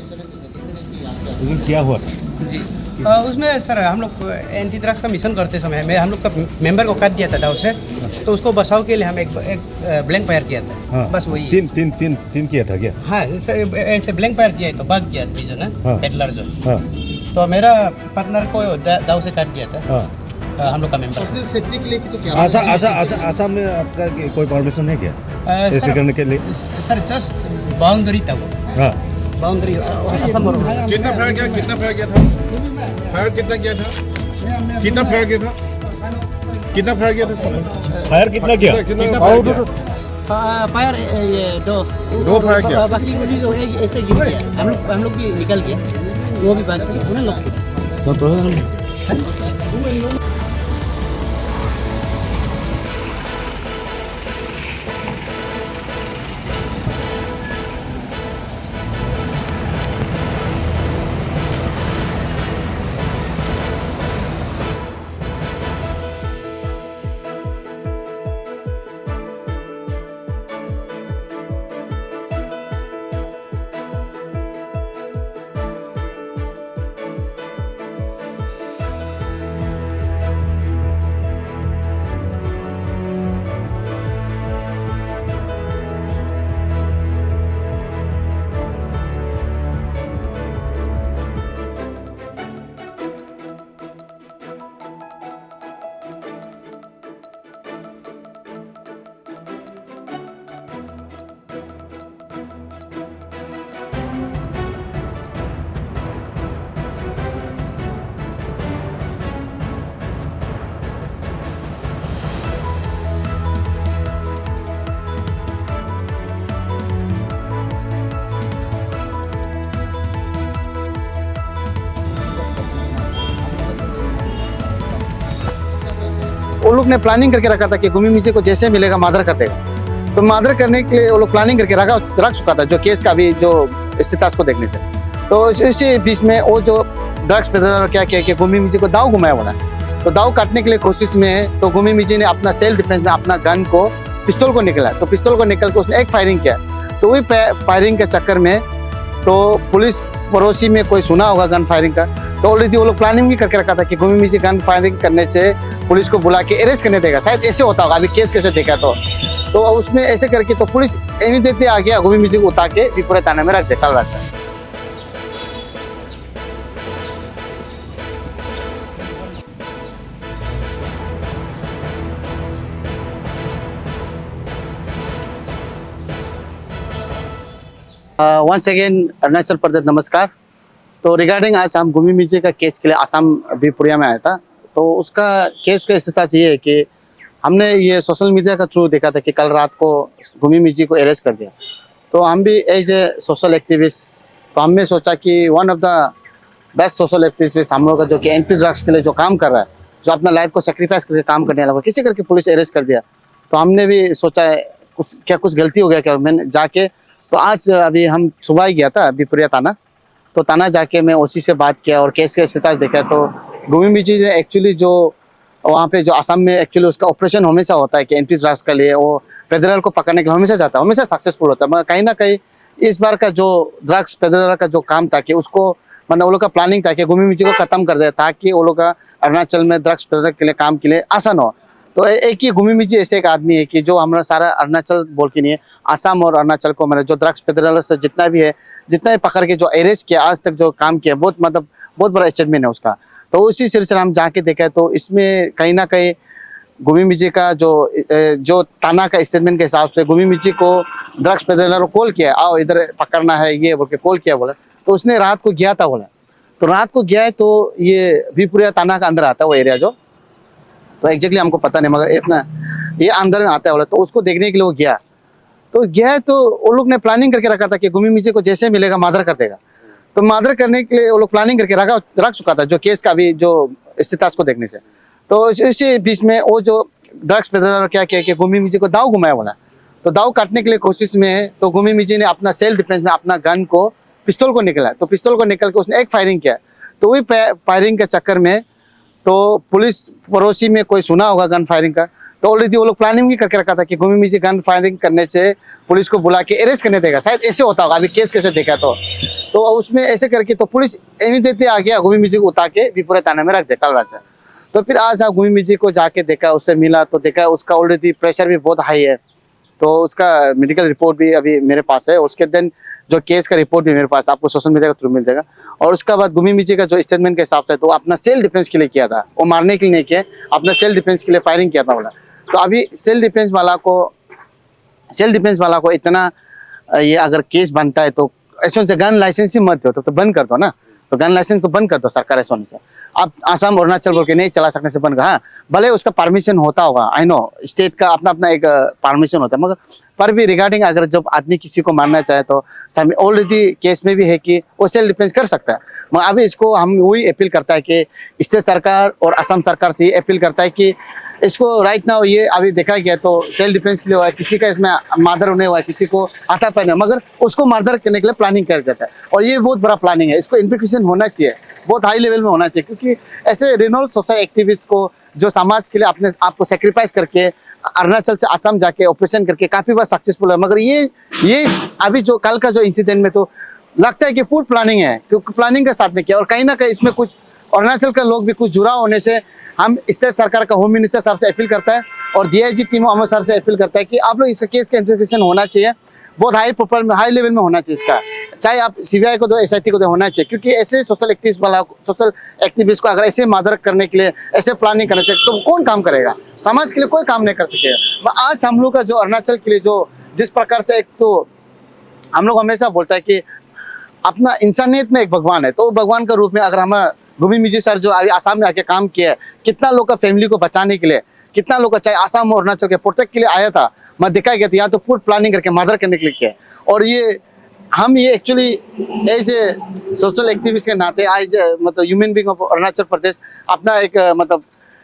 उस दिन क्या हुआ? जी उसमें सर हम लोग एंटी ड्रग्स का मिशन करते समय हम लोग का मेंबर को काट दिया था दाव से, तो उसको बचाव के लिए हम एक ब्लैंक फायर किया था। हाँ, बस वही तीन किया था क्या? हाँ, ऐसे ब्लैंक फायर किया तो भाग गया जो ना हाँ, पेडलर जो। हाँ, तो मेरा पार्टनर को दाव से काट दिया था। हाँ। हम लोग का मेंबर पर्सनल सेफ्टी के लिए तो क्या आसाम में आपका कोई परमिशन है क्या ऐसे करने के लिए? सर जस्ट बाउंड्री था वो। हाँ, बाउंड्री असम और कितना फायर किया था? फायर कितना किया था? कितना फायर किया था? फायर कितना किया? फायर ये दो फायर किया। बाकी गोली जो है ऐसे गिर गया, हम लोग भी निकल गया, वो भी भाग गया, उन्हें लोग वो लोग ने प्लानिंग करके रखा था कि गुमी मिजी को जैसे मिलेगा मादर कर देगा। तो मादर करने के लिए वो लोग प्लानिंग करके रख चुका था, जो केस का भी जो स्थिति को देखने से। तो इसी बीच में वो जो ड्रग्स पेडलर क्या किया कि गुमी मिजी को दाव घुमाया बोला। तो दाव काटने के लिए कोशिश में है, तो गुमी मिजी ने अपना सेल्फ डिफेंस में अपना गन को पिस्तौल को निकला। तो पिस्तौल को निकल के उसने एक फायरिंग किया। तो वही फायरिंग के चक्कर में तो पुलिस पड़ोसी में कोई सुना होगा गन फायरिंग का, तो ऑलरेडी वो लोग प्लानिंग भी करके रखा था कि गुमी मिजी गन फायरिंग करने से पुलिस को बुला के अरेस्ट करने देगा, शायद ऐसे होता होगा। अभी केस कैसे देखा तो उसमें ऐसे करके तो पुलिस इमीडिएटली आ गया, गुमी मिजी को उतार के विपुरा थाना में रख दिया कल रात। वंस अगेन अरुणाचल प्रदेश नमस्कार। तो रिगार्डिंग आज हम गुमी मिजी का केस के लिए आसाम विपुरिया में आया था। तो उसका केस का स्थिति ये है कि हमने ये सोशल मीडिया का थ्रू देखा था कि कल रात को गुमी मिजी को अरेस्ट कर दिया। तो हम भी एज ए सोशल एक्टिविस्ट, तो हमने सोचा कि one of the best social activist हम लोग का जो कि एंटी ड्रग्स के लिए जो काम कर रहा है, जो अपना लाइफ को सेक्रीफाइस करके काम करने वाला, किसी करके पुलिस अरेस्ट कर दिया। तो हमने भी सोचा कुछ गलती हो गया क्या। मैंने जाके तो आज अभी हम सुबह ही गया था विपुरिया थाना। तो थाना जाके मैं ओसी से बात किया और केस का स्टेटस देखा। तो गुमी मिजी ने एक्चुअली जो वहाँ पे जो असम में एक्चुअली उसका ऑपरेशन हमेशा होता है कि एंटी ड्रग्स के लिए वो पेडलर को पकड़ने के लिए हमेशा जाता है, हमेशा सक्सेसफुल होता है। मगर कहीं ना कहीं इस बार का जो ड्रग्स पेडलर का जो काम था कि उसको मतलब वो लोग का प्लानिंग था कि गुमी मिजी को खत्म कर दे ताकि वो लोग का अरुणाचल में ड्रग्स पेडलर के लिए काम के लिए आसान हो। तो एक ही गुमी मिजी ऐसे एक आदमी है कि जो हमारा सारा अरुणाचल बोल के नहीं है, आसाम और अरुणाचल को मेरा जो ड्रग्स पेडलर से जितना भी पकड़ के जो अरेस्ट किया आज तक जो काम किया, बहुत बड़ा अचीवमेंट है उसका। तो उसी सिलसिले हम जाके देखा तो इसमें कहीं ना कहीं गुमी मिजी का जो थाना का स्टेटमेंट के हिसाब से गुमी मिजी को ड्रग्स पेडलर को कॉल किया, आओ इधर पकड़ना है ये बोल के कॉल किया बोला। तो उसने रात को गया था बोला। तो रात को गया है तो ये विपुरिया थाना का अंदर आता है वो एरिया जो, तो एग्जैक्टली हमको पता नहीं मगर इतना ये अंदर में आता है बोला। तो उसको देखने के लिए वो गया। तो वो लोग ने प्लानिंग करके रखा था कि गुमी मिजी को जैसे मिलेगा मादर कर देगा। तो मादर करने के लिए वो लोग प्लानिंग करके रख चुका था, जो केस का भी जो स्थिति को देखने से। तो इसी बीच में वो जो ड्रग्स पेडलर क्या किया कि गुमी मिजी को दाव घुमाया बोला। तो दाव काटने के लिए कोशिश में है, तो गुमी मिजी ने अपना सेल्फ डिफेंस में अपना गन को पिस्तौल को निकला। तो पिस्तौल को निकल के उसने एक फायरिंग किया। तो वही फायरिंग के चक्कर में तो पुलिस पड़ोसी में कोई सुना होगा गन फायरिंग का, तो ऑलरेडी वो लोग प्लानिंग भी करके रखा था कि गुमी मिजी गन फायरिंग करने से पुलिस को बुला के अरेस्ट करने देगा, शायद ऐसे होता होगा। अभी केस कैसे देखा तो उसमें ऐसे करके तो पुलिस इमीडिएटली आ गया, गुमी मिजी को उतार के विपुरा थाने में रख दिया कल रात से। तो फिर आज गुमी मिजी को जाके देखा, उससे मिला तो देखा उसका ऑलरेडी प्रेशर भी बहुत हाई है। तो उसका मेडिकल रिपोर्ट भी अभी मेरे पास है, उसके दिन जो केस का रिपोर्ट भी मेरे पास आपको सोशल मीडिया के थ्रू मिल जाएगा। और उसका बाद गुमी मिजी का जो स्टेटमेंट के हिसाब से तो अपना सेल्फ डिफेंस के लिए किया था, वो मारने के लिए नहीं किया, अपना सेल्फ डिफेंस के लिए फायरिंग किया था बोला। तो अभी सेल्फ डिफेंस वाला को इतना ये अगर केस बनता है तो ऐसे उनसे गन लाइसेंस ही मत दो, तो बंद कर दो ना, तो गन लाइसेंस को बंद कर दो सरकार ऐसे होने से। आप आसाम अरुणाचल बोल के नहीं चला सकने से बंद कर, हाँ भले उसका परमिशन होता होगा, आई नो स्टेट का अपना अपना एक परमिशन होता है, मगर पर भी रिगार्डिंग अगर जब आदमी किसी को मारना चाहे तो ऑलरेडी केस में भी है कि वो सेल्फ डिफेंस कर सकता है। मगर अभी इसको हम वही अपील करता है कि स्टेट सरकार और असम सरकार से ये अपील करता है कि इसको राइट नाउ ये अभी देखा गया तो सेल्फ डिफेंस के लिए हुआ है, किसी का इसमें मादर होने हुआ है, किसी को आता पहने, मगर उसको मारधर करने के लिए प्लानिंग किया जाता है। और ये बहुत बड़ा प्लानिंग है, इसको इन्वेस्टिगेशन होना चाहिए, बहुत हाई लेवल में होना चाहिए, क्योंकि ऐसे रिनोल्ड सोसाइटी एक्टिविस्ट को जो समाज के लिए अपने आप को सेक्रीफाइस करके अरुणाचल से असम जाके ऑपरेशन करके काफी बार सक्सेसफुल है। मगर ये अभी जो कल का जो इंसिडेंट में तो लगता है कि पूरी प्लानिंग है, क्योंकि प्लानिंग के साथ में किया। और कहीं ना कहीं इसमें कुछ अरुणाचल का लोग भी कुछ जुड़ा होने से हम स्टेट सरकार का होम मिनिस्टर साहब से अपील करता है और डीआईजी टीमो अमर सर से अपील करता है कि आप लोग इसका केस का इन्वेस्टिगेशन होना चाहिए, बहुत हाई लेवल में होना चाहिए इसका, चाहे आप सीबीआई को दो, एसआईटी को दो, होना चाहिए। क्योंकि ऐसे सोशल एक्टिविस्ट को अगर ऐसे मादर करने के लिए ऐसे प्लानिंग करने से तो कौन काम करेगा, समाज के लिए कोई काम नहीं कर सकेगा। आज हम लोग का जो अरुणाचल के लिए जो जिस प्रकार से, एक तो हम लोग हमेशा बोलता है कि अपना इंसानियत में एक भगवान है, तो भगवान का रूप में अगर हम गुमी मिजी सर जो अभी आसाम में आके काम किया है, कितना लोग का फैमिली को बचाने के लिए, कितना लोग का चाहे आसाम और अरुणाचल के प्रोटेक्ट के लिए आया था, मैं दिखाया गया था यहाँ तो पूरी प्लानिंग करके मदर करने के लिए किया। और ये actually as a social activist के नाते एज मतलब human being of Arunachal Pradesh अपना एक मतलब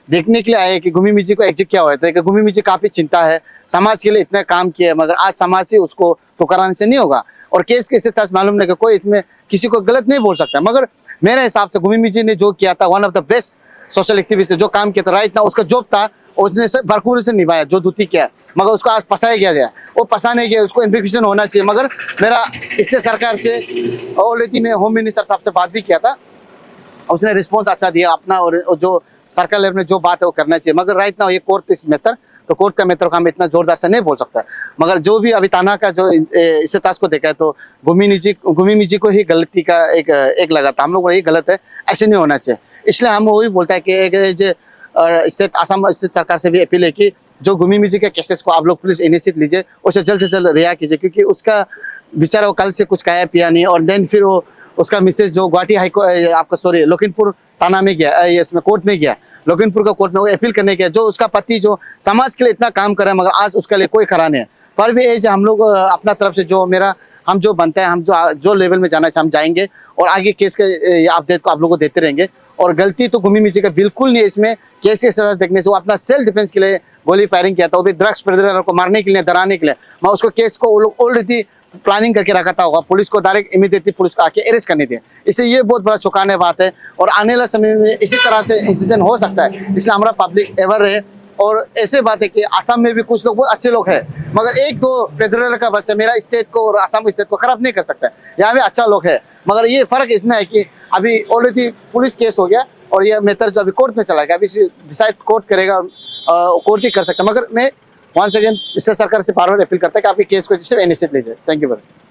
देखने के लिए आए कि गुमी मिजी को एग्जिट क्या हुआ था। कि गुमी मिजी काफी चिंता है, समाज के लिए इतना काम किया है, मगर आज समाज से उसको तो कराने से नहीं होगा। और केस के तक मालूम नहीं कि कोई इसमें किसी को गलत नहीं बोल सकता, मगर मेरे हिसाब से गुमी मिजी ने जो किया था, one of the best social activist जो काम किया था, राइट ना उसका जॉब था, उसने भरपूर से निभाया जो ड्यूटी किया, मगर उसको आज फंसाया गया, वो फंसाने गया, उसको इन्वेस्टिगेशन होना चाहिए। मगर मेरा इससे सरकार से ऑलरेडी मैं होम मिनिस्टर साहब से बात भी किया था, उसने रिस्पॉन्स अच्छा दिया अपना, और जो सरकार लेवल में जो बात है वो करना चाहिए। मगर राइट ना ये कोर्ट इस मेथड, तो कोर्ट का मेथड को हम इतना जोरदार से नहीं बोल सकता। मगर जो भी अभी ताना का जो इससे ताश को देखा है तो गुमी मिजी को ही गलती का एक लगा था, हम लोग ये गलत है, ऐसे नहीं होना चाहिए। इसलिए हम वही बोलता है कि एक स्टेट असम स्टेट सरकार से भी अपील है कि जो गुमी मिजी के केसेस को आप लोग पुलिस इनिशिएट लीजिए, उसे जल्द से जल्द रिहा कीजिए, क्योंकि उसका बेचारा वो कल से कुछ खाया पिया नहीं, और देन फिर वो उसका मिसेज जो गुवाहाटी आपका लखीमपुर थाना में गया, इसमें कोर्ट में गया, लखीमपुर का कोर्ट में वो अपील करने गया, जो उसका पति जो समाज के लिए इतना काम कर रहा है, मगर आज उसके लिए कोई खरा नहीं है। पर भी एज हम लोग अपना तरफ से जो हम जो बनता है, हम जो लेवल में जाना चाहिए हम जाएंगे, और आगे केस के अपडेट को आप लोगों को देते रहेंगे। और गलती तो गुमी मिजी का बिल्कुल नहीं है इसमें, केस के सजा देखने से वो अपना सेल्फ डिफेंस के लिए गोली फायरिंग किया था, वो भी ड्रग्स पेडलर को मारने के लिए, डराने के लिए। मैं उसको केस को ऑलरेडी प्लानिंग करके रखा था होगा, पुलिस को डायरेक्ट इमीडिएटली पुलिस को आके अरेस्ट करने दिए। इससे ये बहुत बड़ा चौंकाने बात है, और आने वाले समय में इसी तरह से इंसिडेंट हो सकता है। इसलिए हमारा पब्लिक एवर रहे। और ऐसे बात है कि असम में भी कुछ लोग बहुत अच्छे लोग हैं, मगर एक दो पेडलर का बस है, मेरा स्टेट को और असम स्टेट को खराब नहीं कर सकता है। यहाँ भी अच्छा लोग है, मगर ये फर्क इसमें है कि अभी ऑलरेडी पुलिस केस हो गया, और ये मेथड जो अभी कोर्ट में चला गया, अभी डिसाइड कोर्ट करेगा, कोर्ट ही कर सकता है। मगर मैं वंस अगेन इससे सरकार से बार बार अपील करता है कि आप केस को जिससे इनिशिएट लीजिए। Thank you very much.